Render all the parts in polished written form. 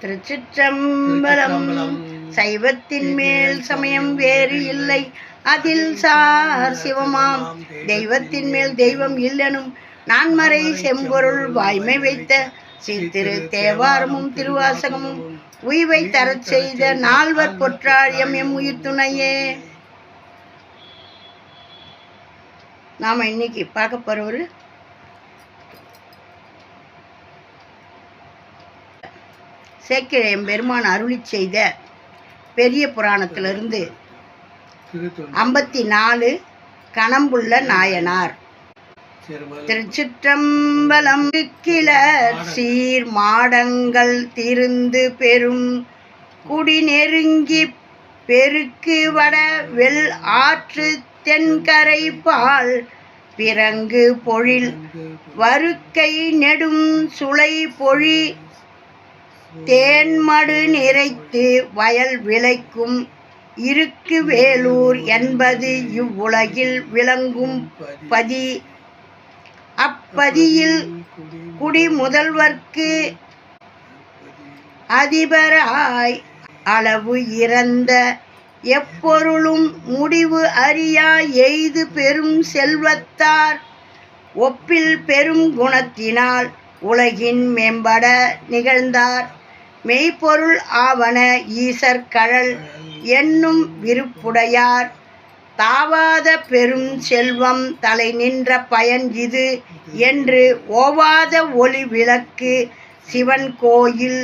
திருச்சிற்றம்பலம். சைவத்தின் மேல் சமயம் வேறு இல்லை, அதில் சார் சிவமாம். தெய்வத்தின் மேல் தெய்வம் இல்லெனும் நான்மறை செம்பொருள் வாய்மை வைத்த சித்திரு தேவாரமும் திருவாசகமும் உய்வை தரச் செய்த நால்வர் பொற்றாழியம் எம் உயிர் துணையே. நாம இன்னைக்கு பார்க்க போறவர் சேக்கிழம் பெருமான் அருளி செய்த பெரிய புராணத்திலிருந்து 54 கணம்புள்ள நாயனார். திருச்சிற்றம்பலம். கிளர் சீர் மாடங்கள் திருந்து பெரும் குடி நெருங்கி பெருக்கு வட வெள் ஆற்று தென்கரை பால் பிறங்கு பொழில் வருக்கை நெடும் சுளை பொழி தேன்மடு நிறைத்து வயல் விளைக்கும் இருக்கு வேலூர் என்பது இவ்வுலகில் விளங்கும் பதி. அப்பதியில் குடி முதல்வர்க்கு அதிபராய் அளவு இறந்த எப்பொருளும் முடிவு அறியா எய்து பெரும் செல்வத்தார் ஒப்பில் பெரும் குணத்தினால் உலகின் மேம்பட நிகழ்ந்தார். மெய்ப்பொருள் ஆவன ஈசர் கழல் என்னும் விருப்புடையார் தாவாத பெரும் செல்வம் தலை நின்ற பயன் இது என்று ஓவாத ஒளி விளக்கு சிவன் கோயில்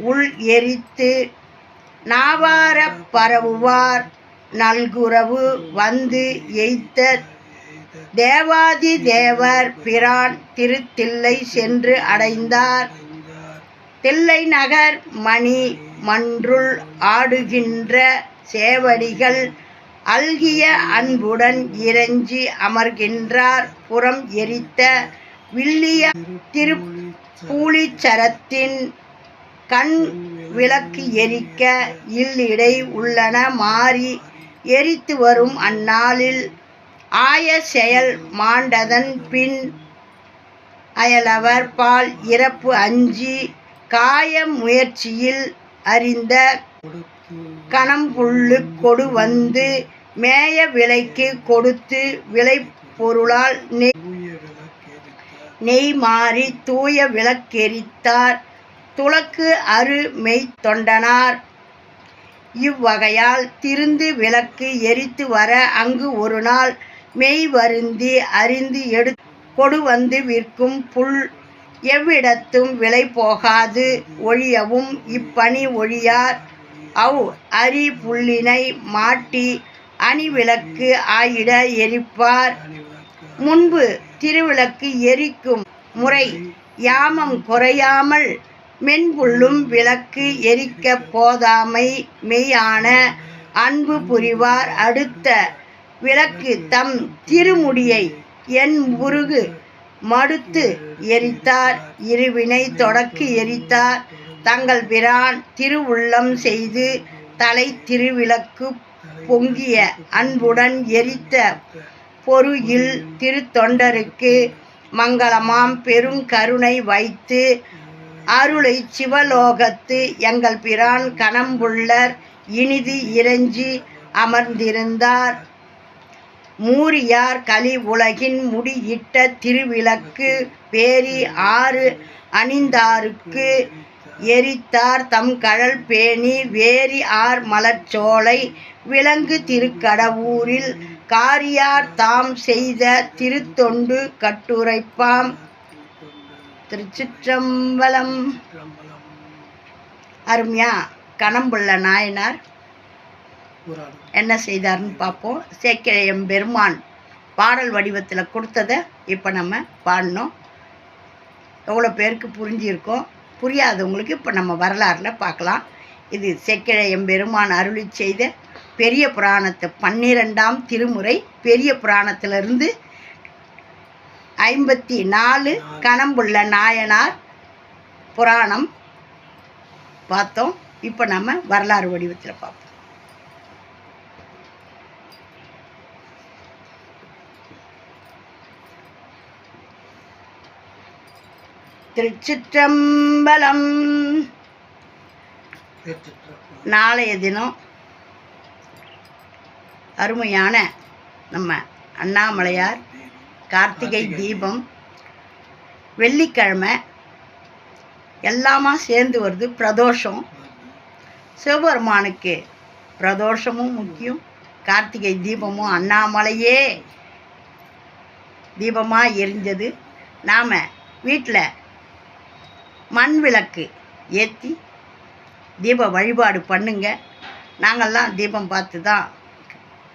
உள் எரித்து நாவார பரவுவார் நல்குறவு வந்து எய்த்த தேவாதி தேவர் பிரான் திருத்தில்லை சென்று அடைந்தார். தில்லை நகர் மணி மன்றுள் ஆடுகின்ற சேவடிகள் அல்கிய அன்புடன் இறைஞ்சி அமர்கின்றார். புறம் எரித்த வில்லிய திருப்பூலிச்சரத்தின் கண் விளக்கு எரிக்க இல்லிடை உள்ளன மாறி எரித்து வரும் அந்நாளில் ஆய செயல் மாண்டதன் பின் அயலவர் பால் இறப்பு அஞ்சி காய முயற்சியில் அறிந்த கணம்புள்ளு கொடு வந்து மேய விலைக்கு கொடுத்து விலை பொருளால் நெய் மாறி தூய விளக்கெரித்தார். துளக்கு அரு மெய் தொண்டனார். இவ்வகையால் திருந்து விளக்கு எரித்து வர அங்கு ஒரு நாள் மெய் வருந்தி அறிந்து கொடு வந்து விற்கும் புல் எவ்விடத்தும் விலை போகாது ஒழியவும் இப்பணி ஒழியார். அவ் அரி புல்லினை மாட்டி அணி விளக்கு ஆயிட எரிப்பார். முன்பு திருவிளக்கு எரிக்கும் முறை யாமம் குறையாமல் மென்புள்ளும் விளக்கு எரிக்க போதாமை மெய்யான அன்பு புரிவார். அடுத்த விளக்கு தம் திருமுடியை என் முருகு மடுத்து எரித்தார். இருவினை தொடக்கு எரித்தார். தங்கள் பிரான் திருவுள்ளம் செய்து தலை திருவிளக்கு பொங்கிய அன்புடன் எரித்த பொருகில் திருத்தொண்டருக்கு மங்களமாம் பெரும் கருணை வைத்து அருளை சிவலோகத்து எங்கள் பிரான் கணம்புள்ளர் இனிது இறைஞ்சி அமர்ந்திருந்தார். மூரியார் கலி உலகின் முடியிட்ட திருவிளக்கு பேரி 6 அணிந்தாருக்கு எரித்தார். தம் கழல் பேணி வேரி ஆர் மலர்ச்சோலை விலங்கு திருக்கடவூரில் காரியார் தாம் செய்த திருத்தொண்டு கட்டுரைப்பாம். திருச்சிற்றம்பலம். அருமையா கணம்புள்ள நாயனார் என்ன செய்தார்னு பார்ப்போம். சேக்கிழம் பெருமான் பாடல் வடிவத்தில் கொடுத்ததை இப்போ நம்ம பாடினோம். எவ்வளோ பேருக்கு புரிஞ்சிருக்கோம், புரியாதவங்களுக்கு இப்போ நம்ம வரலாறில் பார்க்கலாம். இது சேக்கிழம் பெருமான் அருளி செய்த பெரிய புராணத்தை 12ஆம் திருமுறை பெரிய புராணத்திலிருந்து 54 கணம்புள்ள நாயனார் புராணம் பார்த்தோம். இப்போ நம்ம வரலாறு வடிவத்தில் பார்ப்போம். திருச்சிற்றம்பலம். நாளைய தினம் அருமையான நம்ம அண்ணாமலையார் கார்த்திகை தீபம் வெள்ளிக்கிழமை எல்லாமா சேர்ந்து வருது. பிரதோஷம், சிவபெருமானுக்கு பிரதோஷமும் முக்கியம், கார்த்திகை தீபமும் அண்ணாமலையே தீபமாக எரிஞ்சது. நாம் வீட்டில் மண் விளக்கு ஏற்றி தீப வழிபாடு பண்ணுங்க. நாங்கள்லாம் தீபம் பார்த்து தான்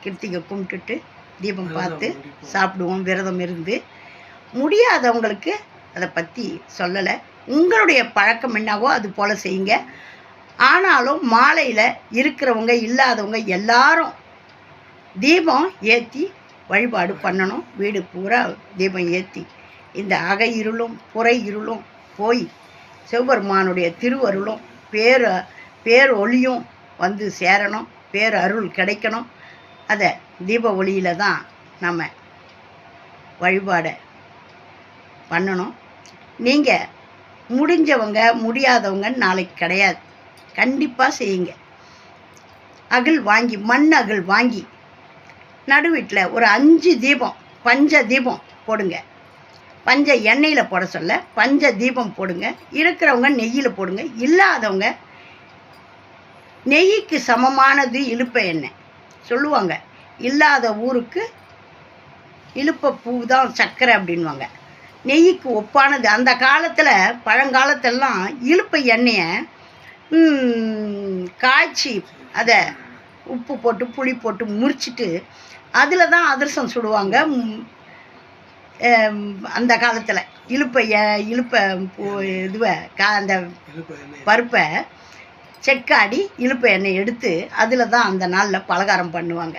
கிருத்திகை கும்பிட்டுட்டு தீபம் பார்த்து சாப்பிடுவோம் விரதம் இருந்து. முடியாதவங்களுக்கு அதை பற்றி சொல்லலை. உங்களுடைய பழக்கம் என்னவோ அது போல் செய்யுங்க. ஆனாலும் மாலையில் இருக்கிறவங்க இல்லாதவங்க எல்லாரும் தீபம் ஏற்றி வழிபாடு பண்ணணும். வீடு பூரா தீபம் ஏற்றி இந்த அக இருளும் புற இருளும் போய் சிவபெருமானுடைய திருவருளும் பேரொளியும் வந்து சேரணும், பேரருள் கிடைக்கணும். அதை தீப ஒளியில் தான் நம்ம வழிபாடை பண்ணணும். நீங்கள் முடிஞ்சவங்க முடியாதவங்க நாளைக்கு கிடையாது, கண்டிப்பாக செய்யுங்க. அகில் வாங்கி மண் அகில் வாங்கி நடுவீட்டில் ஒரு 5 தீபம் பஞ்ச தீபம் போடுங்க. பஞ்ச எண்ணெயில் போட சொல்ல பஞ்ச தீபம் போடுங்க. இருக்கிறவங்க நெய்யில் போடுங்க. இல்லாதவங்க நெய்க்கு சமமானது இலுப்ப எண்ணெய் சொல்லுவாங்க. இல்லாத ஊருக்கு இலுப்ப பூ தான் சர்க்கரை அப்படின்வாங்க. நெய்க்கு ஒப்பானது. அந்த காலத்தில் பழங்காலத்திலலாம் இலுப்ப எண்ணெயை காய்ச்சி அதை உப்பு போட்டு புளி போட்டு முறிச்சிட்டு அதில் தான் அதிரசம் சுடுவாங்க. அந்த காலத்தில் இலுப்ப இதுவை அந்த பருப்பை செக்காடி இலுப்ப எண்ணெய் எடுத்து அதில் தான் அந்த நாளில் பலகாரம் பண்ணுவாங்க.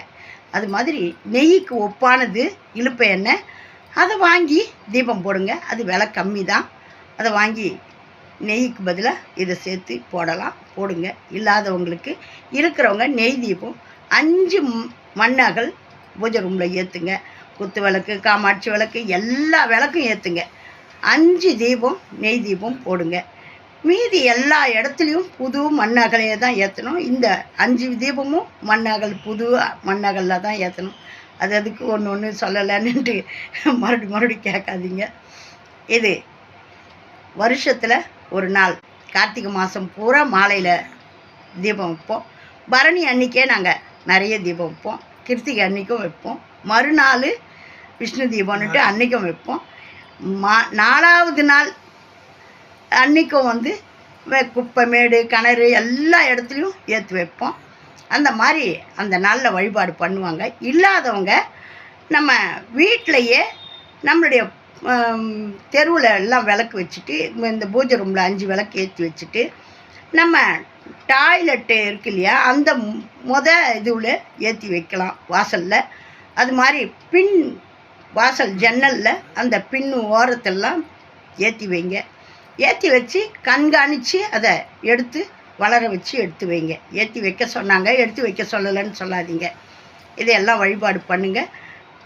அது மாதிரி நெய்க்கு ஒப்பானது இலுப்ப எண்ணெய். அதை வாங்கி தீபம் போடுங்க. அது விலை கம்மி தான். அதை வாங்கி நெய்க்கு பதிலாக இதை சேர்த்து போடுங்க. இல்லாதவங்களுக்கு இருக்கிறவங்க நெய் தீபம் 5 மண்ணாக்கள் பூஜை ரூமில் ஏற்றுங்க. குத்து விளக்கு, காமாட்சி விளக்கு, எல்லா விளக்கும் ஏற்றுங்க. 5 தீபம் நெய் தீபம் போடுங்க. மீதி எல்லா இடத்துலையும் புது மண்ணகலையே தான் ஏற்றணும். இந்த 5 தீபமும் மண்ணகல் புது மண்ணகலில் தான் ஏற்றணும். அதுக்கு ஒன்று சொல்லலைன்னுட்டு மறுபடி கேட்காதீங்க. இது வருஷத்தில் ஒரு நாள் கார்த்திகை மாதம் பூரா மாலையில் தீபம் வைப்போம். பரணி அன்றைக்கே நாங்கள் நிறைய தீபம் வைப்போம். கிருத்திகை அன்றைக்கும் வைப்போம். மறுநாள் விஷ்ணு தீபம்னுட்டு அன்றைக்கும் வைப்போம். 4வது நாள் அன்றைக்கும் வந்து குப்பை மேடு கிணறு எல்லா இடத்துலையும் ஏற்றி வைப்போம். அந்த மாதிரி அந்த நாளில் வழிபாடு பண்ணுவாங்க. இல்லாதவங்க நம்ம வீட்டிலையே நம்மளுடைய தெருவில் எல்லாம் விளக்கு வச்சுட்டு இந்த பூஜை ரூமில் 5 விளக்கு ஏற்றி வச்சுட்டு நம்ம டாய்லெட்டு இருக்கு இல்லையா அந்த இதுவில் ஏற்றி வைக்கலாம் வாசலில். அது மாதிரி பின் வாசல் ஜன்னலில் அந்த பின் ஓரத்தெல்லாம் ஏற்றி வைங்க. ஏற்றி வச்சு கண்காணித்து அதை எடுத்து வளர வச்சு எடுத்து வைங்க. ஏற்றி வைக்க சொன்னாங்க, எடுத்து வைக்க சொல்லலைன்னு சொல்லாதீங்க. இதையெல்லாம் வழிபாடு பண்ணுங்கள்.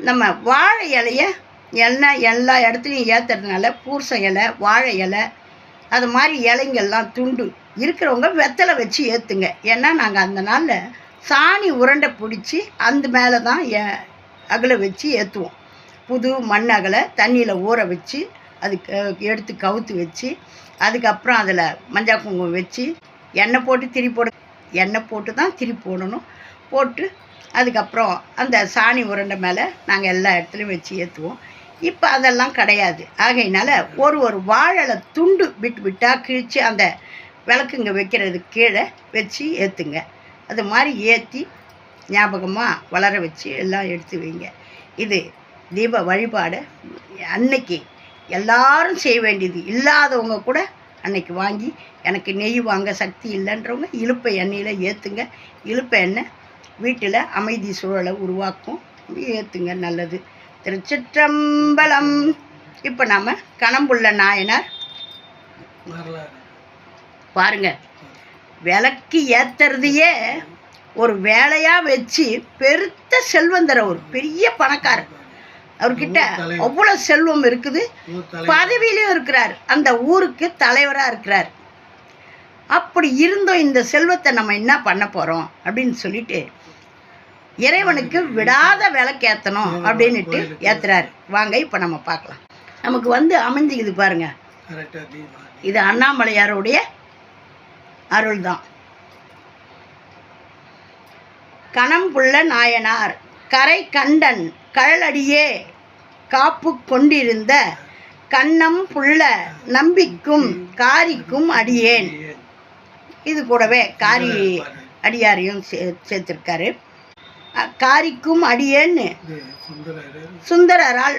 நம்ம வாழை இலையை எல்லா இடத்துலையும் ஏற்றுறதுனால பூசை இலை, வாழை இலை, அது மாதிரி இலைங்கள்லாம் துண்டு இருக்கிறவங்க வெத்தலை வச்சு ஏற்றுங்க. ஏன்னா நாங்கள் அந்த நாளில் சாணி உருண்டை பிடிச்சி அந்த மேலே தான் அகலை வச்சு ஏற்றுவோம். புது மண் அகலை தண்ணியில் ஊற வச்சு அதுக்கு எடுத்து கவுத்து வச்சு அதுக்கப்புறம் அதில் மஞ்சள் குங்குமம் வச்சு எண்ணெய் போட்டு தான் திரி போடணும். போட்டு அதுக்கப்புறம் அந்த சாணி உருண்டை மேலே நாங்கள் எல்லா இடத்துலையும் வச்சு ஏற்றுவோம். இப்போ அதெல்லாம் கிடையாது. ஆகையினால ஒரு வாழை துண்டு விட்டால் கிழித்து அந்த விளக்குங்க வைக்கிறது கீழே வச்சு ஏற்றுங்க. அது மாதிரி ஏற்றி ஞாபகமாக வளர வச்சு எல்லாம் எடுத்து வைங்க. இது தீப வழிபாடு அன்னைக்கு எல்லாரும் செய்ய வேண்டியது. இல்லாதவங்க கூட அன்னைக்கு வாங்கி எனக்கு நெய் வாங்க சக்தி இல்லைன்றவங்க இலுப்ப எண்ணெயில் ஏற்றுங்க. இலுப்ப எண்ணெய் வீட்டில் அமைதி சூழலை உருவாக்கும். ஏற்றுங்க, நல்லது. திருச்சிற்றம்பலம். இப்போ நாம் கணம்புள்ள நாயனார் பாருங்க, விளக்கு ஏற்றுறதையே ஒரு வேலையாக வச்சு பெருத்த செல்வந்தர், ஒரு பெரிய பணக்காரர். அவர்கிட்ட அவ்வளோ செல்வம் இருக்குது, பதவியிலையும் இருக்கிறார், அந்த ஊருக்கு தலைவராக இருக்கிறார். அப்படி இருந்தோம் இந்த செல்வத்தை நம்ம என்ன பண்ண போகிறோம் அப்படின்னு சொல்லிட்டு இறைவனுக்கு விடாத விளக்கேற்றணும் அப்படின்னுட்டு ஏற்றுறாரு. வாங்க இப்போ நம்ம பார்க்கலாம். நமக்கு அமைஞ்சிக்குது பாருங்க, இது அண்ணாமலையாருடைய அருள் தான். கணம்புள்ள நாயனார் கரை கண்டன் கழலடியே காப்பு கொண்டிருந்த கண்ணம் புள்ள நம்பிக்கும் காரிக்கும் அடியேன். இது கூடவே காரி அடியாரையும் சேர்த்திருக்காரு. காரிக்கும் அடியேன்னு சுந்தரரால்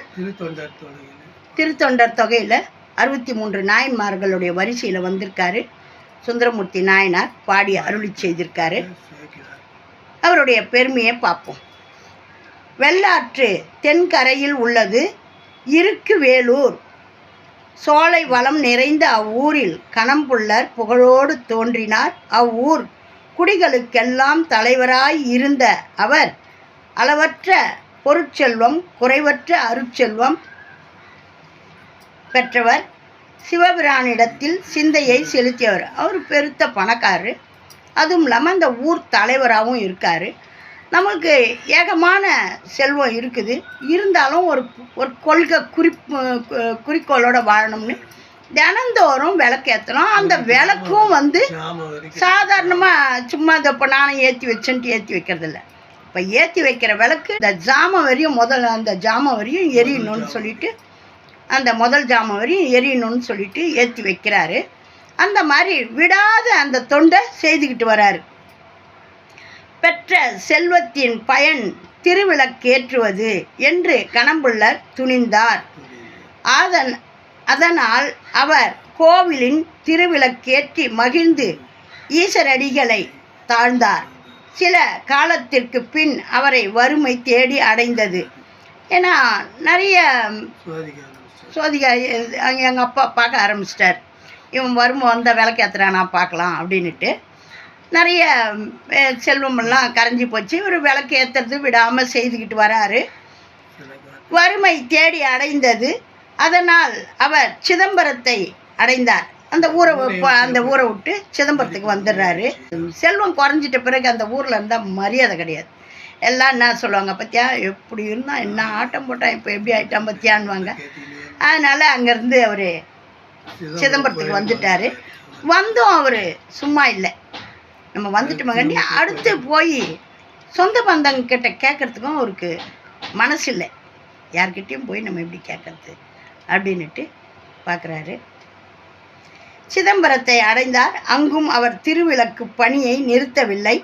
திருத்தொண்டர் தொகையில் 63 நாயன்மார்களுடைய வரிசையில் வந்திருக்காரு. சுந்தரமூர்த்தி நாயனார் பாடி அருளி செய்திருக்காரு. அவருடைய பெருமையை பார்ப்போம். வெள்ளாற்று தென்கரையில் உள்ளது இருக்கு வேலூர். சோலை வளம் நிறைந்த அவ்வூரில் கணம்புள்ளர் புகழோடு தோன்றினார். அவ்வூர் குடிகளுக்கெல்லாம் தலைவராய் இருந்த அவர் அளவற்ற பொருட்செல்வம் குறைவற்ற அருட்செல்வம் பெற்றவர். சிவபிரானிடத்தில் சிந்தையை செலுத்தியவர். அவர் பெருத்த பணக்காரர். அதுவும் இல்லாமல் அந்த ஊர் தலைவராகவும் இருக்கார். நம்மளுக்கு ஏகமான செல்வம் இருக்குது, இருந்தாலும் ஒரு கொள்கை குறிக்கோளோட வாழணும்னு தினந்தோறும் விளக்கேற்றணும். அந்த விளக்கும் சாதாரணமாக சும்மா இதை இப்போ நானும் ஏற்றி வச்சேன்ட்டு ஏற்றி வைக்கிறதில்ல. இப்போ ஏற்றி வைக்கிற விளக்கு இந்த ஜாமம் வரையும் அந்த ஜாமம் வரையும் எரியணும்னு சொல்லிட்டு அந்த முதல் ஜாமம் வரையும் எரியணும்னு சொல்லிட்டு ஏற்றி வைக்கிறாரு. அந்த மாதிரி விடாத அந்த தொண்டை செய்துக்கிட்டு வராரு. பெற்ற செல்வத்தின் பயன் திருவிளக்கேற்றுவது என்று கணம்புள்ளர் துணிந்தார். அதனால் அவர் கோவிலின் திருவிளக்கேற்றி மகிழ்ந்து ஈசரடிகளை தாழ்ந்தார். சில காலத்திற்கு பின் அவரை வறுமை தேடி அடைந்தது. ஏன்னா நிறைய சோதிகா எங்கள் அப்பா பார்க்க ஆரம்பிச்சிட்டார். இவன் வறுமை வந்தால் விளக்கேற்றுறான் நான் பார்க்கலாம் அப்படின்ட்டு. நிறைய செல்வமெல்லாம் கரைஞ்சி போச்சு. ஒரு விளக்கு ஏற்றுறது விடாமல் செய்துக்கிட்டு வராரு. வறுமை தேடி அடைந்தது. அதனால் அவர் சிதம்பரத்தை அடைந்தார். அந்த ஊரை விட்டு சிதம்பரத்துக்கு வந்துடுறாரு. செல்வம் குறைஞ்சிட்ட பிறகு அந்த ஊரில் இருந்தால் மரியாதை கிடையாது. எல்லாம் என்ன சொல்லுவாங்க, பத்தியா எப்படி இருந்தால் என்ன ஆட்டம் போட்டான், இப்போ எப்படி ஆகிட்டான் பத்தியான்வாங்க. அதனால் அங்கேருந்து அவர் சிதம்பரத்துக்கு வந்துட்டார். வந்தும் அவர் சும்மா இல்லை. நம்ம வந்துட்டு மகண்டி அடுத்து போய் சொந்த பந்தங்கிட்ட கேட்குறதுக்கும் அவருக்கு மனசு இல்லை. யார்கிட்டையும் போய் நம்ம எப்படி கேட்கறது அப்படின்ட்டு பார்க்குறாரு. சிதம்பரத்தை அடைந்தார். அங்கும் அவர் திருவிளக்கு பணியை நிறுத்தவில்லை.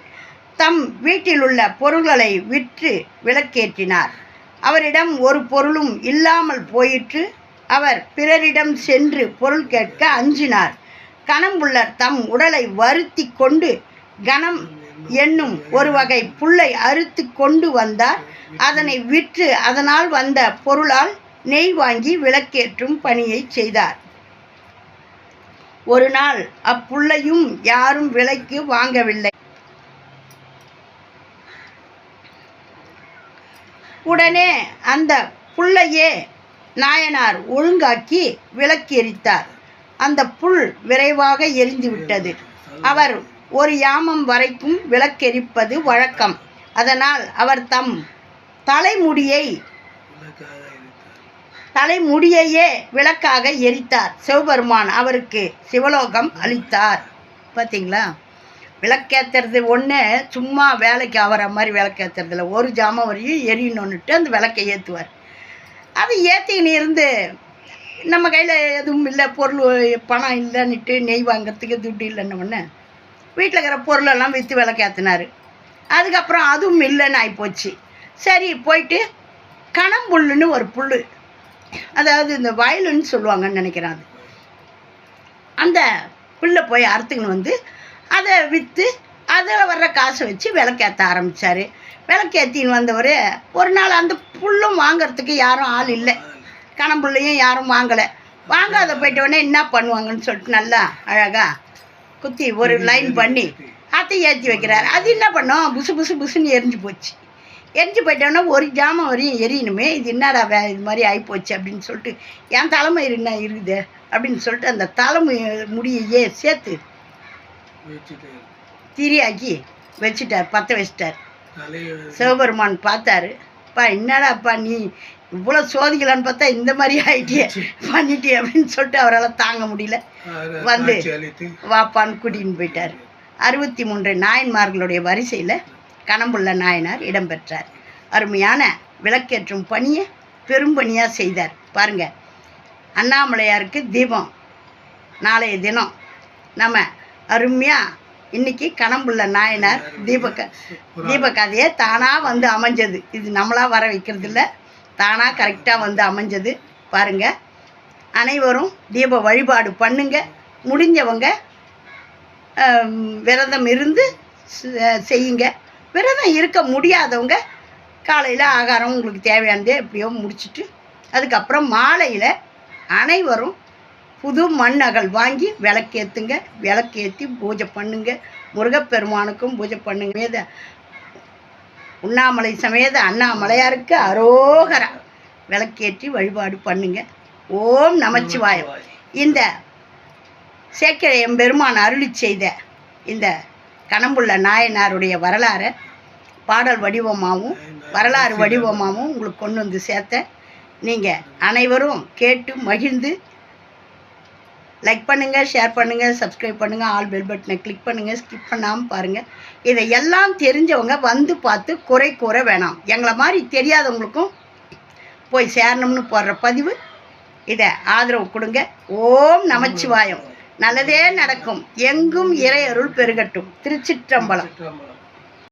தம் வீட்டிலுள்ள பொருள்களை விற்று விளக்கேற்றினார். அவரிடம் ஒரு பொருளும் இல்லாமல் போயிற்று. அவர் பிறரிடம் சென்று பொருள் கேட்க அஞ்சினார். கணம்புள்ளர் தம் உடலை வருத்தி கொண்டு கணம் என்னும் ஒரு வகை புல்லை அறுத்து கொண்டு வந்தார். அதனை விற்று அதனால் வந்த பொருளால் நெய் வாங்கி விளக்கேற்றும் பணியை செய்தார். ஒரு நாள் அப்புல்லையும் யாரும் விலைக்கு வாங்கவில்லை. உடனே அந்த புல்லையே நாயனார் ஒழுங்காக்கி விளக்கெரித்தார். அந்த புல் விரைவாக எரிந்து விட்டது. அவர் ஒரு யாமம் வரைக்கும் விளக்கெரிப்பது வழக்கம். அதனால் அவர் தம் தலைமுடியையே விளக்காக எரித்தார். சிவபெருமான் அவருக்கு சிவலோகம் அளித்தார். பார்த்தீங்களா, விளக்கேற்றுறது ஒன்று சும்மா வேலைக்கு ஆகிற மாதிரி விளக்கேற்றுறதில்ல. ஒரு ஜாமம் வரையும் எரியணுன்னுட்டு அந்த விளக்கை ஏற்றுவார். அது ஏற்றிக்கின்னு இருந்து நம்ம கையில் எதுவும் இல்லை, பொருள் பணம் இல்லைன்னுட்டு நெய் வாங்கிறதுக்கு துட்டு இல்லைன்னு வீட்டில் இருக்கிற பொருளெல்லாம் விற்று விளக்கேற்றினார். அதுக்கப்புறம் அதுவும் இல்லைன்னு ஆகிப்போச்சு. சரி போயிட்டு கணம்புல்லுன்னு ஒரு புல், அதாவது இந்த வயலுன்னு சொல்லுவாங்கன்னு நினைக்கிறேன், அந்த புல்லை போய் அறுத்துக்கின்னு அதை விற்று அதில் வர்ற காசை வச்சு விளக்கேற்ற ஆரம்பித்தார். விளக்கேற்றின்னு வந்தவர் ஒரு நாள் அந்த புல்லும் வாங்கிறதுக்கு யாரும் ஆள் இல்லை. கணம்புள்ளையும் யாரும் வாங்கலை. வாங்காத போயிட்டோடனே என்ன பண்ணுவாங்கன்னு சொல்லிட்டு நல்லா அழகாக குத்தி ஒரு லைன் பண்ணி அதை ஏற்றி வைக்கிறார். அது என்ன பண்ணோம், புசு புசு புசுன்னு எரிஞ்சு போச்சு. எரிஞ்சு போயிட்டோன்னா ஒரு ஜாமம் வரையும் எரியணுமே, இது என்னடா இது மாதிரி ஆகிப்போச்சு அப்படின்னு சொல்லிட்டு என் தலைமை என்ன இருக்குது அப்படின்னு சொல்லிட்டு அந்த தலைமை முடியையே சேர்த்து திரியாக்கி வச்சுட்டார், பற்ற வச்சிட்டார். சிவபெருமான் பார்த்தாரு, அப்பா என்னடாப்பா நீ இவ்வளோ சோதிக்கலான்னு பார்த்தா இந்த மாதிரி ஆயிட்டியே பண்ணிட்டே அப்படின்னு சொல்லிட்டு அவரால் தாங்க முடியல. வந்து வாப்பான்னு கூட்டின்னு போயிட்டார். 63 நாயன்மார்களுடைய வரிசையில் கணம்புள்ள நாயனார் இடம்பெற்றார். அருமையான விளக்கேற்றும் பணியை பெரும்பணியாக செய்தார். பாருங்க, அண்ணாமலையாருக்கு தீபம் நாளைய தினம் நம்ம அருமையாக இன்னைக்கு கணம்புள்ள நாயனார் தீப கதையை தானாக வந்து அமைஞ்சது. இது நம்மளாக வர வைக்கிறது இல்லை, தானாக கரெக்டாக வந்து அமைஞ்சது. பாருங்க, அனைவரும் தீப வழிபாடு பண்ணுங்க. முடிஞ்சவங்க விரதம் இருந்து செய்யுங்க. விரதம் இருக்க முடியாதவங்க காலையில் ஆகாரம் உங்களுக்கு தேவையானதே எப்படியோ முடிச்சுட்டு அதுக்கப்புறம் மாலையில் அனைவரும் புது மண் அகல் வாங்கி விளக்கேற்றுங்க. விளக்கேற்றி பூஜை பண்ணுங்க. முருகப்பெருமானுக்கும் பூஜை பண்ணுங்க. உண்ணாமலை சமேத அண்ணாமலையாருக்கு அரோகரா விளக்கேற்றி வழிபாடு பண்ணுங்க. ஓம் நமச்சிவாயம். இந்த சேக்கிழம் பெருமான் அருளி செய்த இந்த கணம்புள்ள நாயனாருடைய வரலாறை பாடல் வடிவமாகவும் வரலாறு வடிவமாகவும் உங்களுக்கு கொண்டு வந்து சேர்த்த நீங்கள் அனைவரும் கேட்டு மகிழ்ந்து லைக் பண்ணுங்கள், ஷேர் பண்ணுங்கள், சப்ஸ்கிரைப் பண்ணுங்கள், ஆல் பெல் பட்டனை கிளிக் பண்ணுங்கள், ஸ்கிப் பண்ணாமல் பாருங்கள். இதை எல்லாம் தெரிஞ்சவங்க வந்து பார்த்து குறை கூற வேணாம். எங்களை மாதிரி தெரியாதவங்களுக்கும் போய் சேரணும்னு போடுற பதிவு. இதை ஆதரவு கொடுங்க. ஓம் நமச்சிவாயம். நல்லதே நடக்கும். எங்கும் இறை அருள் பெருகட்டும். திருச்சிற்றம்பலம்.